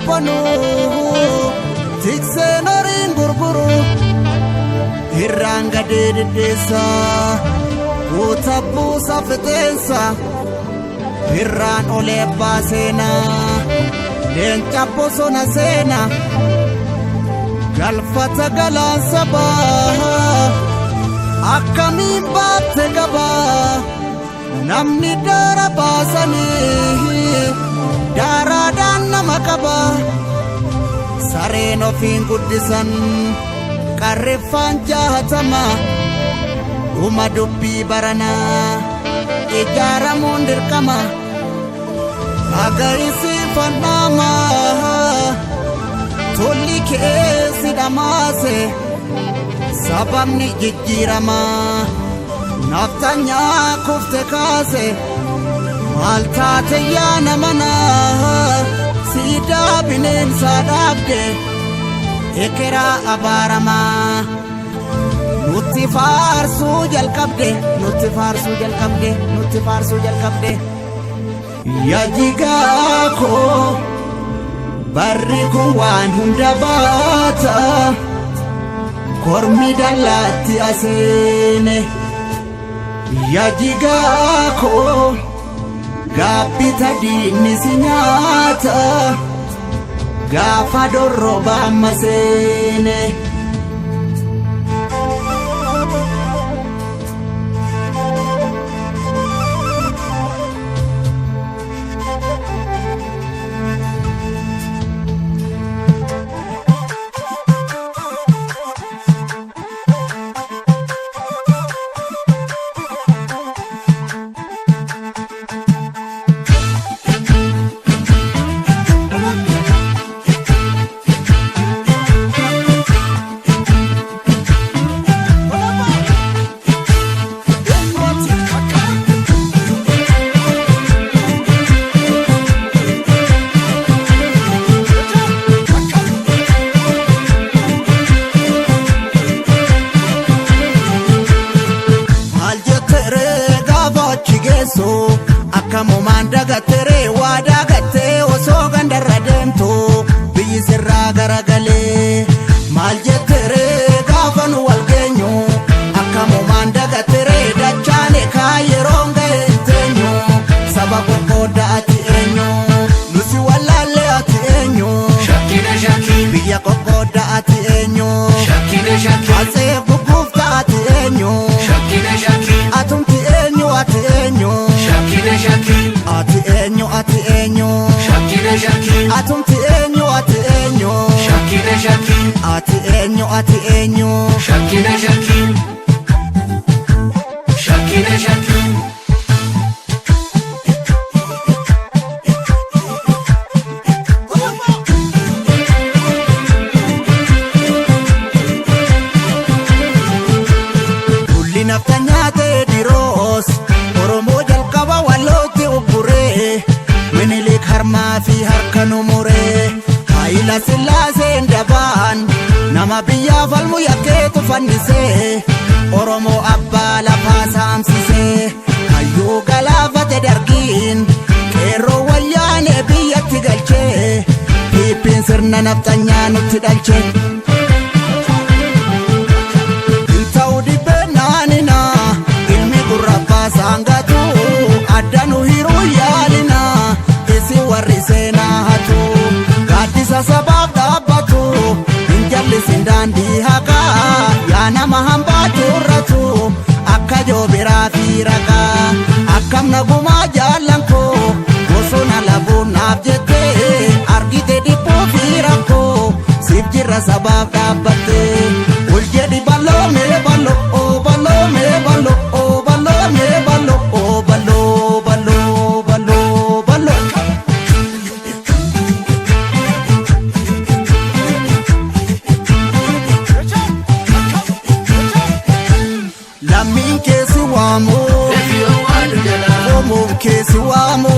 qabbanu tikseen horiin gurguru irraan gadee deddeessa guuta buusa fixeensa irraan olee abbaa seenaa leenca bosona seena galfata galaan sabaa akkamiin baatte qabaa namni daara baasanii daaraadhaan nama qabaa sareen ofiin guddisan qarreeffaan jahatama uma dubbii baranaa ijaaramuun dirqama agayisii fannaama tolli keessi dhamaase sababni jijjiirama naftanyaa kufte kaase maal taate yaa namana siidaa bineensaa dhaabde ekeraa abaaramaa nutti faarsuu jalqabde yaa jigaa koo barri kun waan hunda baata kormi dallaatti aseene yaa jigaa koo gaabbita diinni si nyaata gaafa dorroba amma seene akkamumaan dagatere waa dagattee osoo gandarra deemtu biyyi sirraa garagalee maal jettere gaafa nu wal geenyu akkamumaan dagatere dachaane kaa yeroon ga'e teenyu saba qoqqoodda ati eenyu nusi wallaalle ati eenyu biyya qoqqoodda ati eenyu asee gugguufta ati eenyu atumti eenyu ati eenyu ati eenyu atumti eenyu ati eenyu ati eenyu kulli nafta nyaatee diroos oromoo jalqaba wallootti ugguree minilik harmaa fi harka nu muree Haayila Sillaaseen dabaan nama biyyaa falmu yakkeetu fannisee oromoo abbaa lafaa saamsisee hayyuu galaafate dargiin qeerroo wayyaanee biyyatti galchee piippiin sirna naftanyaa nutti dhalche sangatu adanu hiru yalina isi warri seenaa hatu gaaddisa sabaaf dhaabbatu hinjalli sindandi haqa yaa nama hambaatu irratu akka joobiraa fi raqa akkam nagumaa jaallan koo bosona labuun naaf jettee argite dhibbuu fi rakkoo siif jirra sabaaf dhaabbatte ol jedhi baloo mee baloo baloo mee baloo lammiin keessi waamu omuun keessi waamu